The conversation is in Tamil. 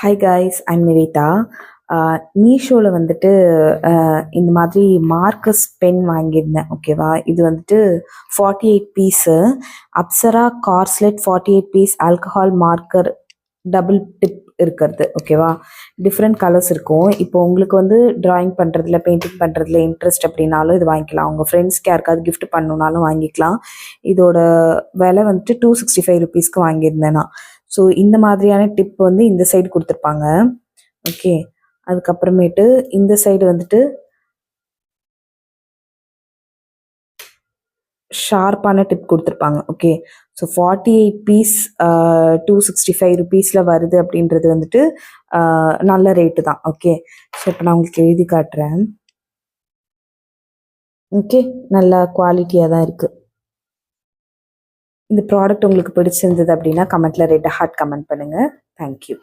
Hi guys, I'm Nivetha. மீஷோவில் வந்துட்டு இந்த மாதிரி மார்க்கஸ் பென் வாங்கியிருந்தேன். ஓகேவா, இது வந்துட்டு 48 பீஸு அப்சரா கார்ஸ்லெட் 48 piece alcohol marker double dip இருக்கிறது. ஓகேவா, டிஃப்ரெண்ட் கலர்ஸ் இருக்கும். இப்போ உங்களுக்கு வந்து ட்ராயிங் பண்ணுறதுல பெயிண்டிங் பண்ணுறதுல இன்ட்ரெஸ்ட் அப்படின்னாலும் இது வாங்கிக்கலாம். உங்கள் ஃப்ரெண்ட்ஸ்க்கு யாருக்காவது கிஃப்ட் பண்ணணுன்னாலும் வாங்கிக்கலாம். இதோட விலை வந்துட்டு 265 ருபீஸ்க்கு வாங்கியிருந்தேன் நான். ஸோ இந்த மாதிரியான டிப் வந்து இந்த சைடு கொடுத்துருப்பாங்க. ஓகே, அதுக்கப்புறமேட்டு இந்த சைடு வந்துட்டு ஷார்ப்பான டிப் கொடுத்துருப்பாங்க. ஓகே, ஸோ 48 பீஸ் 265 ருபீஸில் வருது அப்படின்றது வந்துட்டு நல்ல ரேட்டு தான். ஓகே, ஸோ இப்போ நான் உங்களுக்கு எழுதி காட்டுறேன். ஓகே, நல்ல குவாலிட்டியாக தான் இருக்குது. இந்த ப்ராடக்ட் உங்களுக்கு பிடிச்சிருந்தது அப்படின்னா கமெண்ட்டில் ரெட் ஹார்ட் கமெண்ட் பண்ணுங்கள். தேங்க்யூ.